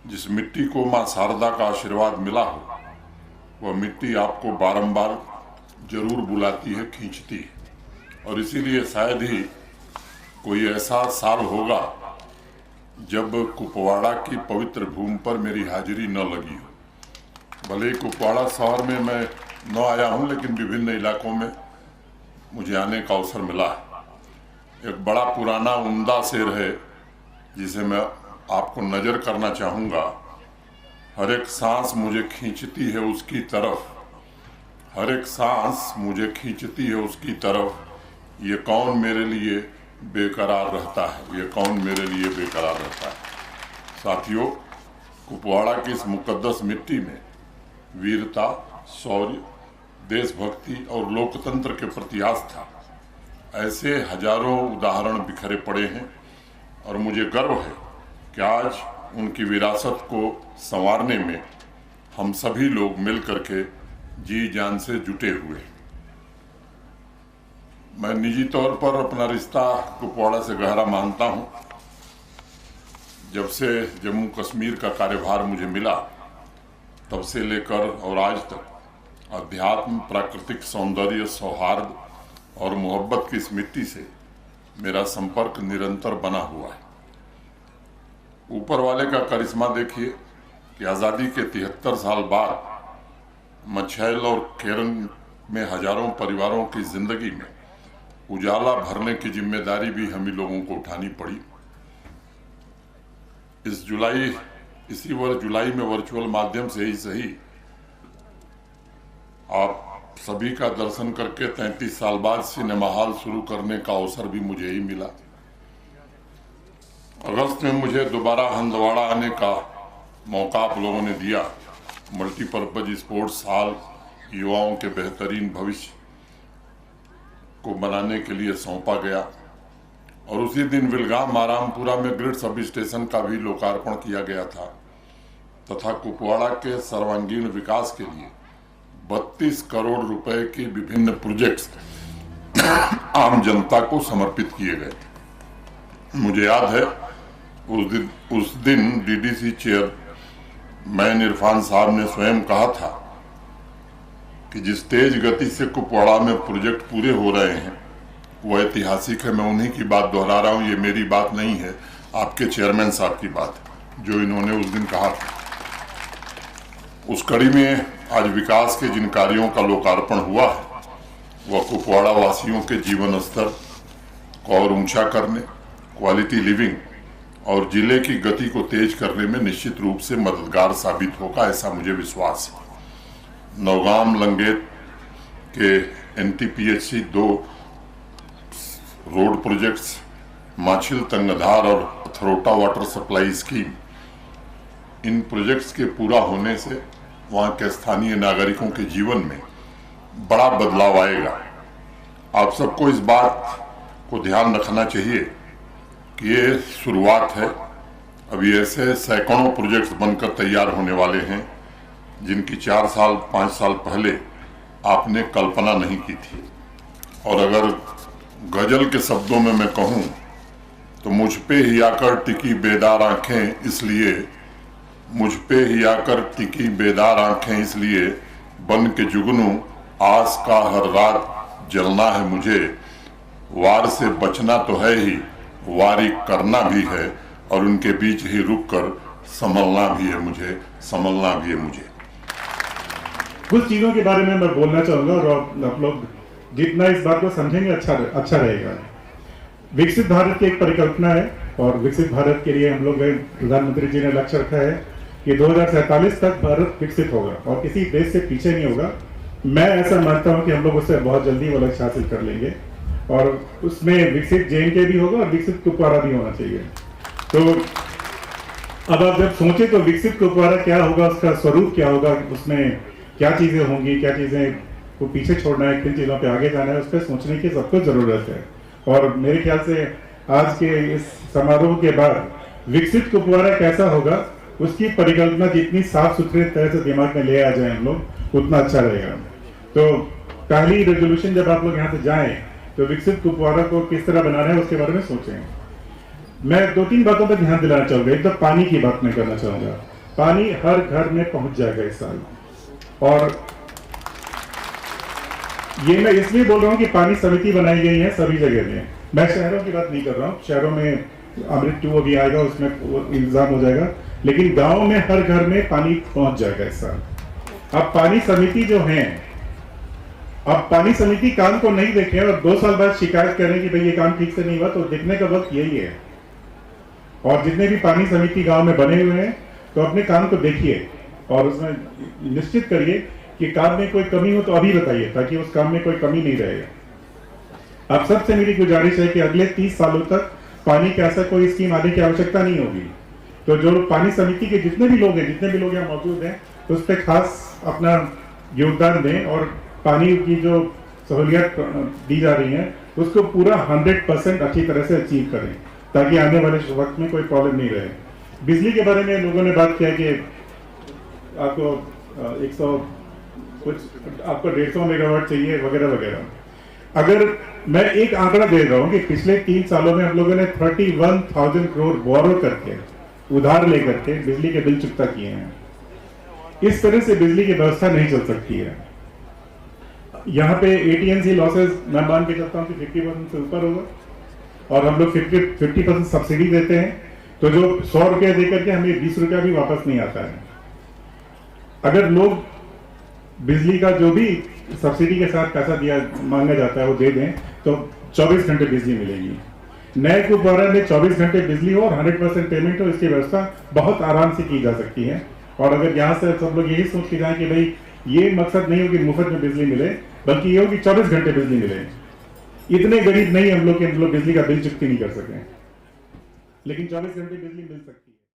जिस मिट्टी को मां शारदा का आशीर्वाद मिला हो, वह मिट्टी आपको बारंबार जरूर बुलाती है, खींचती है। और इसीलिए शायद ही कोई ऐसा साल होगा जब कुपवाड़ा की पवित्र भूमि पर मेरी हाजिरी न लगी हो। भले ही कुपवाड़ा शहर में मैं न आया हूं, लेकिन विभिन्न इलाकों में मुझे आने का अवसर मिला है। एक बड़ा पुराना उम्दा शेर है जिसे मैं आपको नजर करना चाहूंगा। हर एक सांस मुझे खींचती है उसकी तरफ, हर एक सांस मुझे खींचती है उसकी तरफ। ये कौन मेरे लिए बेकरार रहता है, ये कौन मेरे लिए बेकरार रहता है। साथियों, कुपवाड़ा की इस मुकद्दस मिट्टी में वीरता, शौर्य, देशभक्ति और लोकतंत्र के प्रति आस्था, ऐसे हजारों उदाहरण बिखरे पड़े हैं। और मुझे गर्व है कि आज उनकी विरासत को संवारने में हम सभी लोग मिल करके जी जान से जुटे हुए हैं। मैं निजी तौर पर अपना रिश्ता कुपवाड़ा से गहरा मानता हूं। जब से जम्मू कश्मीर का कार्यभार मुझे मिला, तब से लेकर और आज तक अध्यात्म, प्राकृतिक सौंदर्य, सौहार्द और मोहब्बत की इस मिट्टी से मेरा संपर्क निरंतर बना हुआ है। ऊपर वाले का करिश्मा देखिए कि आज़ादी के 73 साल बाद मछैल और केरन में हजारों परिवारों की जिंदगी में उजाला भरने की जिम्मेदारी भी हम ही लोगों को उठानी पड़ी। इसी वर्ष जुलाई में वर्चुअल माध्यम से ही सही, आप सभी का दर्शन करके 33 साल बाद सिनेमा हॉल शुरू करने का अवसर भी मुझे ही मिला। अगस्त में मुझे दोबारा हंदवाड़ा आने का मौका आप लोगों ने दिया। मल्टीपर्पज स्पोर्ट्स हॉल युवाओं के बेहतरीन भविष्य को बनाने के लिए सौंपा गया। और उसी दिन विलगाम आरामपुरा में ग्रिड सब स्टेशन का भी लोकार्पण किया गया था तथा कुपवाड़ा के सर्वांगीण विकास के लिए 32 करोड़ रुपए की विभिन्न प्रोजेक्ट्स आम जनता को समर्पित किए गए। मुझे याद है उस दिन डीडीसी चेयरमैन इरफान साहब ने स्वयं कहा था कि जिस तेज गति से कुपवाड़ा में प्रोजेक्ट पूरे हो रहे हैं वो ऐतिहासिक है। मैं उन्हीं की बात दोहरा रहा हूं, ये मेरी बात नहीं है, आपके चेयरमैन साहब की बात है जो इन्होंने उस दिन कहा था। उस कड़ी में आज विकास के जिन कार्यों का लोकार्पण हुआ है वह कुपवाड़ा वासियों के जीवन स्तर को और ऊंचा करने, क्वालिटी लिविंग और जिले की गति को तेज करने में निश्चित रूप से मददगार साबित होगा, ऐसा मुझे विश्वास है। नौगाम लंगेत के NTPHC 2 road projects, Machil Tangdhar और अथरोटा वाटर सप्लाई स्कीम, इन प्रोजेक्ट्स के पूरा होने से वहाँ के स्थानीय नागरिकों के जीवन में बड़ा बदलाव आएगा। आप सबको इस बात को ध्यान रखना चाहिए कि ये शुरुआत है। अभी ऐसे सैकड़ों प्रोजेक्ट्स बनकर तैयार होने वाले हैं जिनकी 4 साल 5 साल पहले आपने कल्पना नहीं की थी। और अगर गजल के शब्दों में मैं कहूँ तो मुझ पे ही आकर टिकी बेदार आंखें, इसलिए मुझ पे ही आकर टिकी बेदार आंखें, इसलिए बन के जुगनू आस का हर रात जलना है मुझे। वार से बचना तो है ही, वारी करना भी है और उनके बीच ही रुक कर संभलना भी है मुझे, संभलना भी है मुझे। कुछ चीजों के बारे में मैं बोलना चाहूंगा और आप लोग जितना इस बात को समझेंगे अच्छा रहेगा। विकसित भारत की एक परिकल्पना है और विकसित भारत के लिए हम लोग प्रधानमंत्री जी ने लक्ष्य रखा है कि 2047 तक भारत विकसित होगा और किसी देश से पीछे नहीं होगा। मैं ऐसा मानता हूं कि हम लोग उससे बहुत जल्दी वो लक्ष्य हासिल कर लेंगे और उसमें विकसित JNK भी होगा और विकसित कुपवाड़ा भी होना चाहिए। तो अब आप जब सोचे तो विकसित कुपवाड़ा क्या होगा, उसका स्वरूप क्या होगा, उसमें क्या चीजें होंगी, क्या चीजें को पीछे छोड़ना है, किन चीजों पे आगे जाना है, उस पर सोचने की सबको जरूरत है। और मेरे ख्याल से आज के इस समारोह के बाद विकसित कुपवाड़ा कैसा होगा उसकी परिकल्पना जितनी साफ सुथरे तरह से दिमाग में ले आ जाए हम लोग, उतना अच्छा रहेगा। तो पहली रेजोल्यूशन जब आप लोग यहाँ से जाएं तो विकसित कुपवाड़ा को किस तरह बनाना है उसके बारे में सोचें। मैं 2-3 बातों पर ध्यान दिलाना चाहूंगा। एक तो पानी की बात मैं करना चाहूंगा। पानी हर घर में पहुंच जाएगा इस साल। और ये मैं इसलिए बोल रहा हूं कि पानी समिति बनाई गई है सभी जगह में। मैं शहरों की बात नहीं कर रहा हूं, शहरों में अमृत 2 अभी आएगा, उसमें इंतजाम हो जाएगा, लेकिन गांव में हर घर में पानी पहुंच जाएगा इस साल। अब पानी समिति जो है, अब पानी समिति काम को नहीं देखे और 2 साल बाद शिकायत करें कि भाई ये काम ठीक से नहीं हुआ, तो देखने का वक्त यही है। और जितने भी पानी समिति गांव में बने हुए हैं, तो अपने काम को देखिए और उसमें निश्चित करिए कि काम में कोई कमी हो तो अभी बताइए, ताकि उस काम में कोई कमी नहीं रहेगा। अब सबसे मेरी गुजारिश है कि अगले 30 सालों तक पानी की ऐसा कोई स्कीम आने की आवश्यकता नहीं होगी। तो जो पानी समिति के जितने भी लोग यहाँ मौजूद हैं, तो उस पर खास अपना योगदान दें और पानी की जो सहूलियत दी जा रही है उसको पूरा 100% अच्छी तरह से अचीव करें, ताकि आने वाले वक्त में कोई प्रॉब्लम नहीं रहे। बिजली के बारे में लोगों ने बात किया कि आपको 150 मेगावाट चाहिए वगैरह वगैरह। अगर मैं एक आंकड़ा दे रहा हूं कि पिछले 3 सालों में हम लोगों ने 31,000 करोड़ बोरो करके, उधार लेकर के बिजली के बिल चुकता किए हैं। इस तरह से बिजली की व्यवस्था नहीं चल सकती है। यहाँ पे AT&C लॉसेस मैं मान के चलता हूँ कि 50% से ऊपर होगा और हम लोग 50% सब्सिडी देते हैं, तो जो 100 रुपया देकर के हमें 20 रुपया भी वापस नहीं आता है। अगर लोग बिजली का जो भी सब्सिडी के साथ पैसा दिया मांगा जाता है वो दे दें, तो 24 घंटे बिजली मिलेगी। नए कुपवाड़ा में 24 घंटे बिजली हो और 100% पेमेंट हो, इसकी व्यवस्था बहुत आराम से की जा सकती है। और अगर यहाँ से सब लोग यही सोच के जाएं कि भाई ये मकसद नहीं हो कि मुफ्त में बिजली मिले, बल्कि ये हो कि 24 घंटे बिजली मिले। इतने गरीब नहीं हम लोग कि हम लोग बिजली का बिल चुकती नहीं कर सकें, लेकिन 24 घंटे बिजली मिल सकती है।